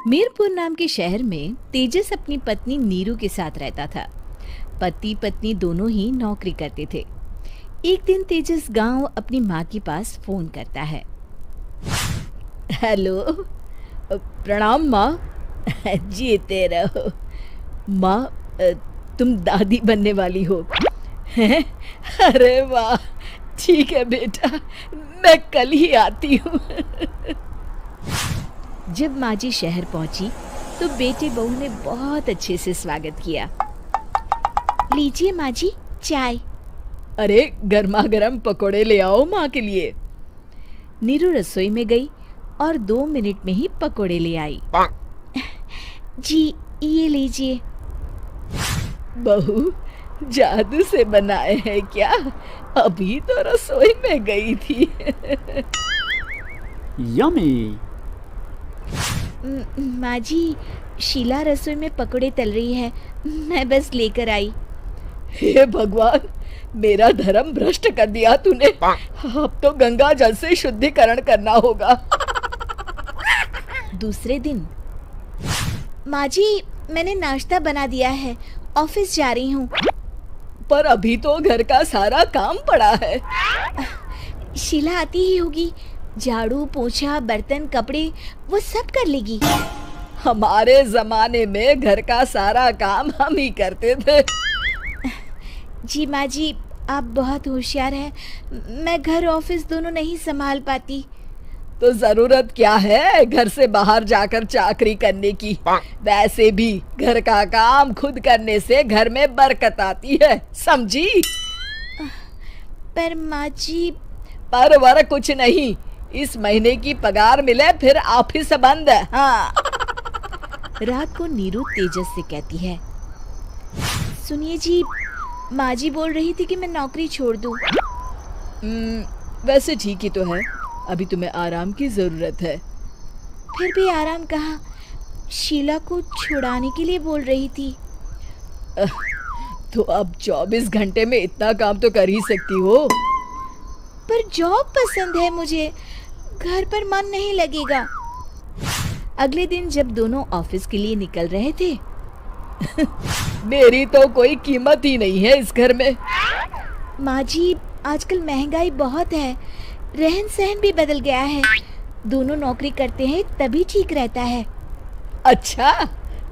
मीरपुर नाम के शहर में तेजस अपनी पत्नी नीरू के साथ रहता था। पति पत्नी दोनों ही नौकरी करते थे। एक दिन तेजस गांव अपनी माँ के पास फोन करता है। हेलो, प्रणाम माँ। जीते रहो माँ, तुम दादी बनने वाली हो। अरे वाह, ठीक है बेटा, मैं कल ही आती हूँ। जब माँ जी शहर पहुंची तो बेटे बहू ने बहुत अच्छे से स्वागत किया। लीजिए माँ जी, चाय। अरे गर्मा गर्म पकोड़े ले आओ माँ के लिए। नीरू रसोई में गई और 2 मिनट में ही पकोड़े ले आई। जी ये लीजिए। बहू जादू से बनाए हैं क्या? अभी तो रसोई में गई थी। यम्मी। माँ जी, शीला रसोई में पकोड़े तल रही है, मैं बस लेकर आई। हे भगवान, मेरा धर्म भ्रष्ट कर दिया तूने। अब तो गंगा जल से शुद्धिकरण करना होगा। दूसरे दिन, माँ जी मैंने नाश्ता बना दिया है, ऑफिस जा रही हूँ। पर अभी तो घर का सारा काम पड़ा है। शीला आती ही होगी, झाड़ू पोछा बर्तन कपड़े वो सब कर लेगी। हमारे जमाने में घर का सारा काम हम ही करते थे। जी माँ जी, आप बहुत होशियार हैं, मैं घर ऑफिस दोनों नहीं संभाल पाती। तो जरूरत क्या है घर से बाहर जाकर चाकरी करने की? वैसे भी घर का काम खुद करने से घर में बरकत आती है, समझी? पर माँ जी। पर वर कुछ नहीं, इस महीने की पगार मिले फिर ऑफिस बंद। हाँ। रात को नीरू तेजस से कहती है, सुनिए जी, माँ जी बोल रही थी कि मैं नौकरी छोड़ दूं। वैसे ठीक ही तो है, अभी तुम्हें आराम की जरूरत है। फिर भी आराम कहाँ, शीला को छुड़ाने के लिए बोल रही थी। तो अब 24 घंटे में इतना काम तो कर ही सकती हो। पर जॉब पसंद है मुझे, घर पर मन नहीं लगेगा। अगले दिन जब दोनों ऑफिस के लिए निकल रहे थे, मेरी तो कोई कीमत ही नहीं है इस घर में। माँ जी, आजकल महंगाई बहुत है, रहन सहन भी बदल गया है, दोनों नौकरी करते हैं तभी ठीक रहता है। अच्छा,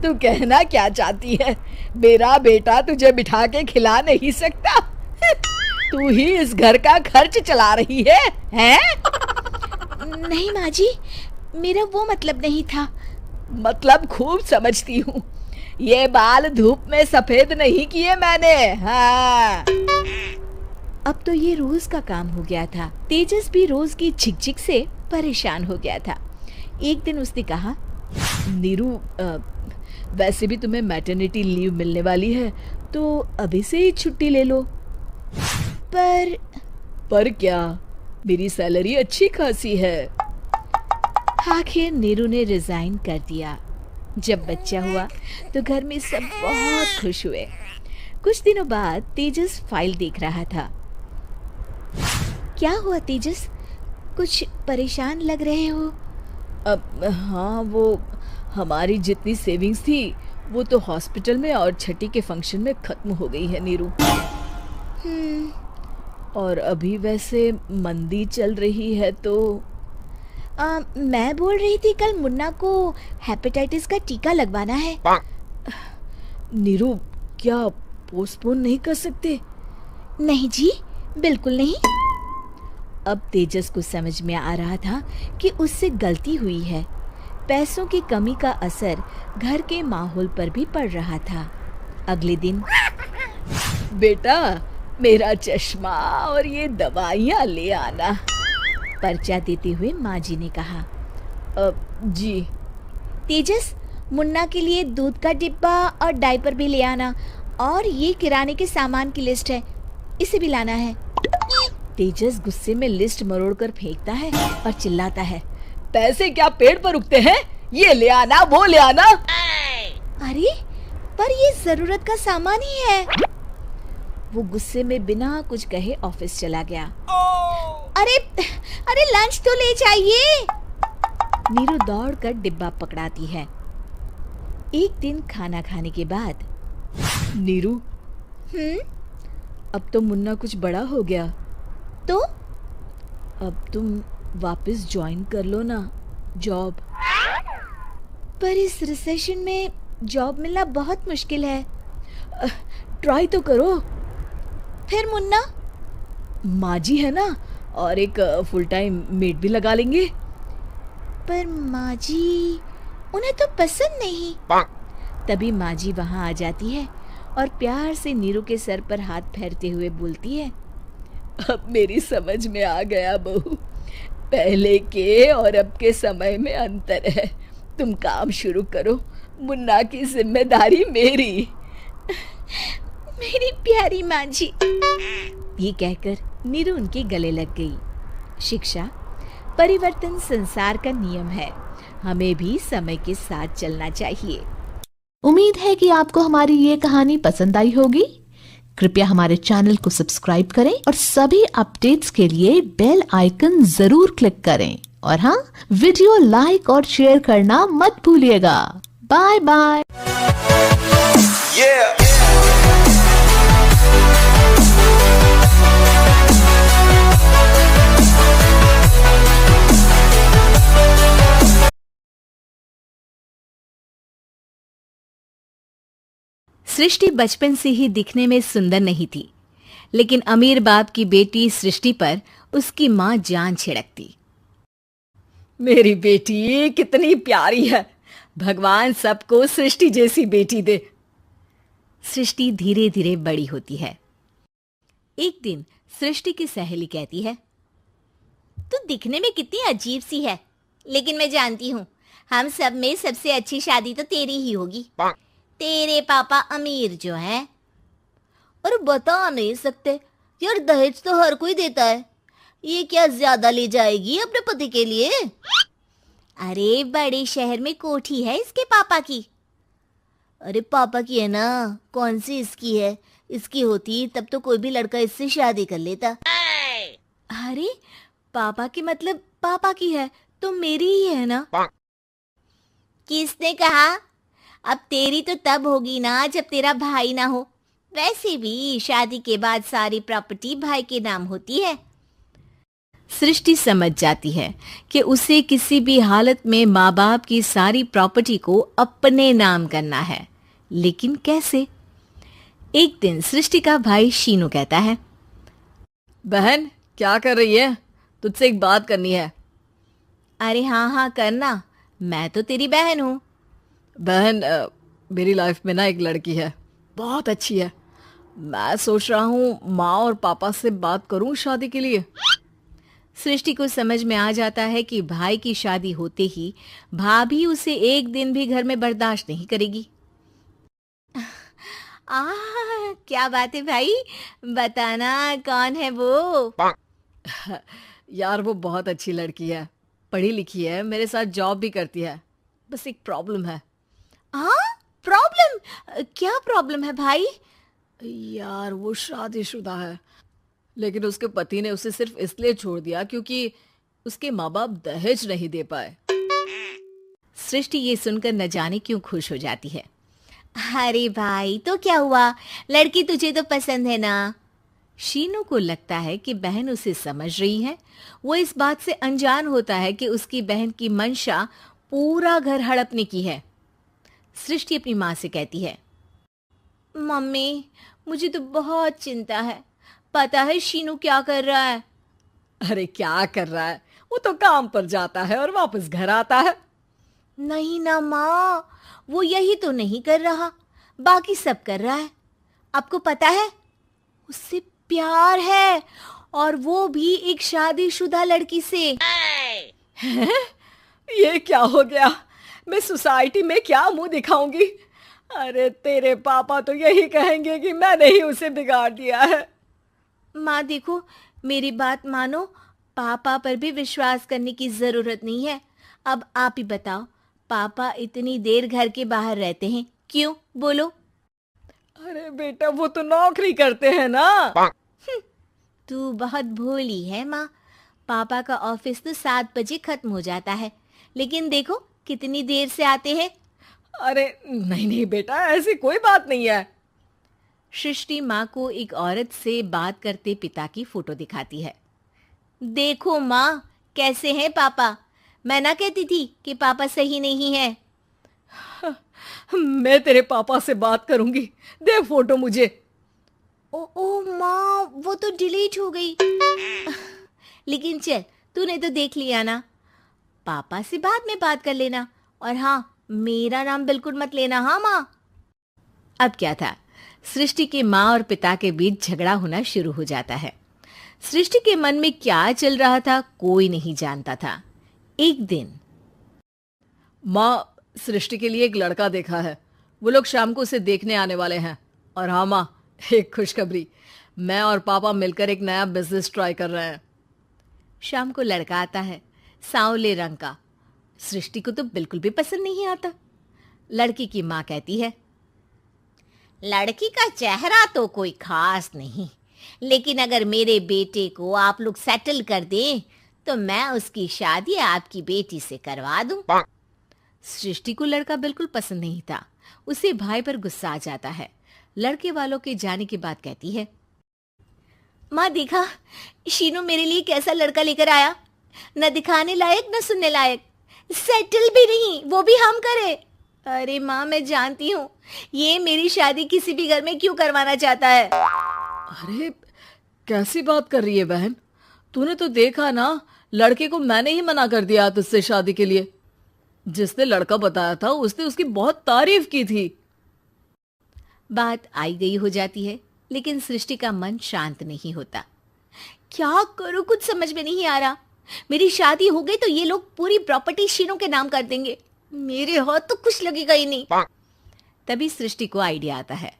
तू कहना क्या चाहती है? मेरा बेटा तुझे बिठा के खिला नहीं सकता? तू ही इस घर का खर्च चला रही है, हैं? नहीं माँ जी, मेरा वो मतलब नहीं था। मतलब खूब समझती हूँ, ये बाल धूप में सफेद नहीं किए मैंने। हाँ। अब तो ये रोज का काम हो गया था। तेजस भी रोज की झिकझिक से परेशान हो गया था। एक दिन उसने कहा, नीरू, वैसे भी तुम्हें मैटरनिटी लीव मिलने वाली है, तो अभी से ही छुट्टी ले लो। पर क्या, मेरी सैलरी अच्छी खासी है। आखिर नीरू ने रिजाइन कर दिया। जब बच्चा हुआ तो घर में सब बहुत खुश हुए। कुछ दिनों बाद तेजस फाइल देख रहा था। क्या हुआ तेजस, कुछ परेशान लग रहे हो? हाँ, वो हमारी जितनी सेविंग्स थी वो तो हॉस्पिटल में और छठी के फंक्शन में खत्म हो गई है नीरू। और अभी वैसे मंदी चल रही है तो मैं बोल रही थी कल मुन्ना को हेपेटाइटिस का टीका लगवाना है। नीरू, क्या पोस्टपोन नहीं कर सकते? नहीं जी, बिल्कुल नहीं। अब तेजस को समझ में आ रहा था कि उससे गलती हुई है। पैसों की कमी का असर घर के माहौल पर भी पड़ रहा था। अगले दिन, बेटा मेरा चश्मा और ये दवाइयाँ ले आना, पर्चा देते हुए माँ जी ने कहा। जी। तेजस, मुन्ना के लिए दूध का डिब्बा और डायपर भी ले आना, और ये किराने के सामान की लिस्ट है, इसे भी लाना है। तेजस गुस्से में लिस्ट मरोड़कर फेंकता है और चिल्लाता है, पैसे क्या पेड़ पर उगते हैं? ये ले आना, वो ले आना। अरे पर ये जरूरत का सामान ही है। वो गुस्से में बिना कुछ कहे ऑफिस चला गया। अरे लंच तो ले जाइए। नीरू दौड़कर डिब्बा पकड़ाती है एक दिन खाना खाने के बाद, नीरू, अब तो मुन्ना कुछ बड़ा हो गया, तो अब तुम वापस ज्वाइन कर लो ना जॉब। पर इस रिसेशन में जॉब मिलना बहुत मुश्किल है। ट्राई तो करो। फिर मुन्ना, माँ जी है ना, और एक फुल टाइम मेड भी लगा लेंगे। पर माँ जी, उन्हें तो पसंद नहीं। तभी माँ जी वहाँ आ जाती है और प्यार से नीरू के सर पर हाथ फेरते हुए बोलती है, अब मेरी समझ में आ गया बहू, पहले के और अब के समय में अंतर है। तुम काम शुरू करो, मुन्ना की जिम्मेदारी मेरी। मेरी प्यारी माँ जी। ये कहकर नीरू उनके गले लग गई। शिक्षा, परिवर्तन संसार का नियम है, हमें भी समय के साथ चलना चाहिए। उम्मीद है कि आपको हमारी ये कहानी पसंद आई होगी। कृपया हमारे चैनल को सब्सक्राइब करें और सभी अपडेट्स के लिए बेल आइकन जरूर क्लिक करें। और हाँ, वीडियो लाइक और शेयर करना मत भूलिएगा। Bye bye. सृष्टि बचपन से ही दिखने में सुंदर नहीं थी, लेकिन अमीर बाप की बेटी सृष्टि पर उसकी माँ जान छिड़कती। मेरी बेटी कितनी प्यारी है, भगवान सबको सृष्टि जैसी बेटी दे। सृष्टि धीरे धीरे बड़ी होती है। एक दिन सृष्टि की सहेली कहती है, तू दिखने में कितनी अजीब सी है, लेकिन मैं जानती हूँ हम सब में सबसे अच्छी शादी तो तेरी ही होगी। तेरे पापा अमीर जो हैं। और बता नहीं सकते यार, दहेज तो हर कोई देता है, ये क्या ज्यादा ले जाएगी अपने पति के लिए? अरे बड़े शहर में कोठी है इसके पापा की। अरे पापा की है ना, कौन सी इसकी है? इसकी होती तब तो कोई भी लड़का इससे शादी कर लेता। अरे पापा की मतलब पापा की है तो मेरी ही है ना? किसने कहा? अब तेरी तो तब होगी ना जब तेरा भाई ना हो। वैसे भी शादी के बाद सारी प्रॉपर्टी भाई के नाम होती है। सृष्टि समझ जाती है कि उसे किसी भी हालत में माँ बाप की सारी प्रॉपर्टी को अपने नाम करना है, लेकिन कैसे? एक दिन सृष्टि का भाई शीनू कहता है, बहन क्या कर रही है? तुझसे एक बात करनी है। अरे हाँ हाँ करना, मैं तो तेरी बहन हूँ। बहन, मेरी लाइफ में ना एक लड़की है, बहुत अच्छी है। मैं सोच रहा हूँ माँ और पापा से बात करूँ शादी के लिए। सृष्टि को समझ में आ जाता है कि भाई की शादी होते ही भाभी उसे एक दिन भी घर में बर्दाश्त नहीं करेगी। क्या बात है भाई, बताना कौन है वो? यार वो बहुत अच्छी लड़की है, पढ़ी लिखी है, मेरे साथ जॉब भी करती है। बस एक प्रॉब्लम है। प्रॉब्लम? क्या प्रॉब्लम है भाई? यार वो शादीशुदा है, लेकिन उसके पति ने उसे सिर्फ इसलिए छोड़ दिया क्योंकि उसके माँ बाप दहेज नहीं दे पाए। सृष्टि ये सुनकर न जाने क्यों खुश हो जाती है। अरे भाई तो क्या हुआ, लड़की तुझे तो पसंद है ना? शीनू को लगता है कि बहन उसे समझ रही है। वो इस बात से अनजान होता है कि उसकी बहन की मंशा पूरा घर हड़पने की है। सृष्टि अपनी माँ से कहती है, मम्मी मुझे तो बहुत चिंता है, पता है शीनू क्या कर रहा है? अरे क्या कर रहा है, वो तो काम पर जाता है और वापस घर आता है। नहीं ना माँ, वो यही तो नहीं कर रहा, बाकी सब कर रहा है। आपको पता है उससे प्यार है, और वो भी एक शादीशुदा लड़की से। हैं? ये क्या हो गया? मैं सोसाइटी में क्या मुंह दिखाऊंगी? अरे तेरे पापा तो यही कहेंगे कि मैंने ही उसे बिगाड़ दिया है। माँ देखो, मेरी बात मानो, पापा पर भी विश्वास करने की जरूरत नहीं है। अब आप ही बताओ, पापा इतनी देर घर के बाहर रहते हैं क्यों? बोलो। अरे बेटा वो तो नौकरी करते हैं ना। तू बहुत भोली है माँ, पापा का ऑफिस तो 7 बजे खत्म हो जाता है, लेकिन देखो कितनी देर से आते हैं। अरे नहीं नहीं बेटा, ऐसी कोई बात नहीं है। सृष्टि माँ को एक औरत से बात करते पिता की फोटो दिखाती है। देखो माँ, कैसे हैं पापा? मैं ना कहती थी कि पापा सही नहीं है। मैं तेरे पापा से बात करूंगी, दे फोटो मुझे। ओ माँ, वो तो डिलीट हो गई। लेकिन चल, तूने तो देख लिया ना। पापा से बाद में बात कर लेना, और हाँ, मेरा नाम बिल्कुल मत लेना। हाँ माँ। अब क्या था, सृष्टि के माँ और पिता के बीच झगड़ा होना शुरू हो जाता है। सृष्टि के मन में क्या चल रहा था कोई नहीं जानता था। एक दिन, माँ, सृष्टि के लिए एक लड़का देखा है, वो लोग शाम को उसे देखने आने वाले हैं। और हाँ माँ, एक खुशखबरी, मैं और पापा मिलकर एक नया बिजनेस ट्राई कर रहे हैं। शाम को लड़का आता है, सांवले रंग का। सृष्टि को तो बिल्कुल भी पसंद नहीं आता। लड़की की माँ कहती है, लड़की का चेहरा तो कोई खास नहीं, लेकिन अगर मेरे बेटे को आप लोग सेटल कर दें तो मैं उसकी शादी आपकी बेटी से करवा दूं। सृष्टि को लड़का बिल्कुल पसंद नहीं था। उसे भाई पर गुस्सा आ जाता है। लड़के वालों के जाने के बाद कहती है, माँ देखा, शीनू मेरे लिए कैसा लड़का लेकर आया, न दिखाने लायक न सुनने लायक, सेटल भी नहीं, वो भी हम करे। अरे माँ, मैं जानती हूँ ये मेरी शादी किसी भी घर में क्यों करवाना चाहता है। अरे कैसी बात कर रही है बहन, तूने तो देखा ना, लड़के को मैंने ही मना कर दिया तुझसे शादी के लिए। जिसने लड़का बताया था उसने उसकी बहुत तारीफ की थी। बात आई गई हो जाती है, लेकिन सृष्टि का मन शांत नहीं होता। क्या करूं, कुछ समझ में नहीं आ रहा। मेरी शादी हो गई तो ये लोग पूरी प्रॉपर्टी शीनू के नाम कर देंगे, मेरे हाथ तो कुछ लगेगा ही नहीं। तभी सृष्टि को आइडिया आता है।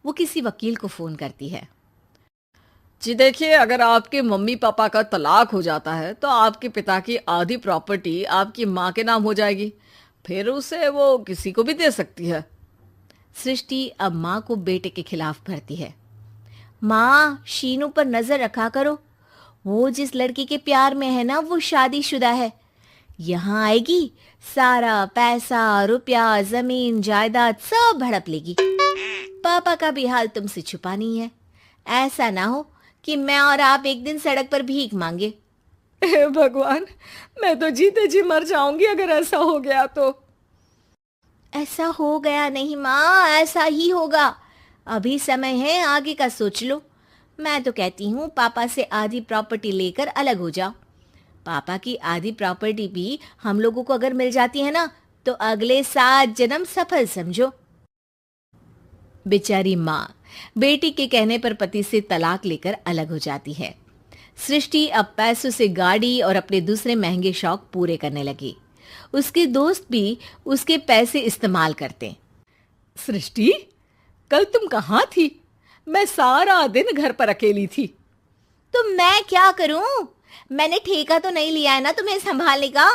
वो किसी वकील को फोन करती है। जी देखिए, अगर आपके मम्मी पापा का तलाक हो जाता है तो आपके पिता की आधी प्रॉपर्टी आपकी माँ के नाम हो जाएगी, फिर उसे वो किसी को भी दे सकती है। सृष्टि अब माँ को बेटे के खिलाफ भरती है। माँ, शीनू पर नजर रखा करो, वो जिस लड़की के प्यार में है ना, वो शादीशुदा है। यहाँ आएगी, सारा पैसा, रुपया, जमीन, जायदाद सब हड़प लेगी। पापा का भी हाल तुमसे छुपा नहीं है। ऐसा ना हो कि मैं और आप एक दिन सड़क पर भीख मांगे। हे भगवान, मैं तो जीते जी मर जाऊंगी अगर ऐसा हो गया तो। ऐसा हो गया नहीं माँ, ऐसा ही होगा। अभी समय है, आगे का सोच लो। मैं तो कहती हूँ पापा से आधी प्रॉपर्टी लेकर अलग हो जाओ। पापा की आधी प्रॉपर्टी भी हम लोगों को अगर मिल जाती है ना, तो अगले 7 जन्म सफल समझो। बेचारी माँ बेटी के कहने पर पति से तलाक लेकर अलग हो जाती है। सृष्टि अब पैसों से गाड़ी और अपने दूसरे महंगे शौक पूरे करने लगी। उसके दोस्त भी उसके पैसे इस्तेमाल करते। सृष्टि, कल तुम कहाँ थी? मैं सारा दिन घर पर अकेली थी। तो मैं क्या करूं? मैंने ठेका तो नहीं लिया है ना तुम्हें संभालने का।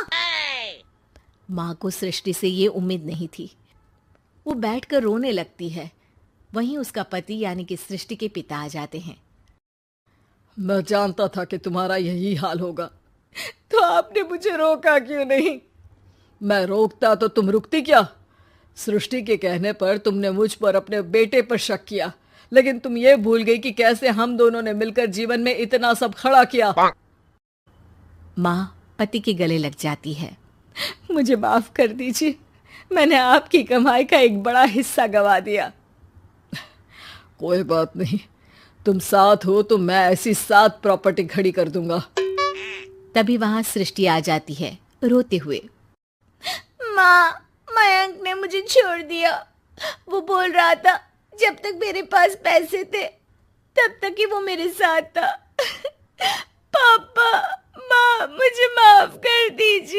माँ को सृष्टि से ये उम्मीद नहीं थी। वो बैठकर रोने लगती है। वहीं उसका पति यानी कि सृष्टि के पिता आ जाते हैं। मैं जानता था कि तुम्हारा यही हाल होगा, तो आपने मुझे रोका क्यों नहीं? मैं रोकता तो तुम रुकती क्या? सृष्टि के कहने पर तुमने मुझ पर, अपने बेटे पर शक किया, लेकिन तुम ये भूल गई कि कैसे हम दोनों ने मिलकर जीवन में इतना सब खड़ा किया। माँ पति के गले लग जाती है। मुझे माफ कर दीजिए, मैंने आपकी कमाई का एक बड़ा हिस्सा गवा दिया। कोई बात नहीं, तुम साथ हो तो मैं ऐसी 7 प्रॉपर्टी खड़ी कर दूंगा। तभी वहां सृष्टि आ जाती है रोते हुए। माँ, मयंक ने मुझे छोड़ दिया। वो बोल रहा था जब तक मेरे पास पैसे थे तब तक ही वो मेरे साथ था। पापा, माँ, मुझे माफ कर दीजिए।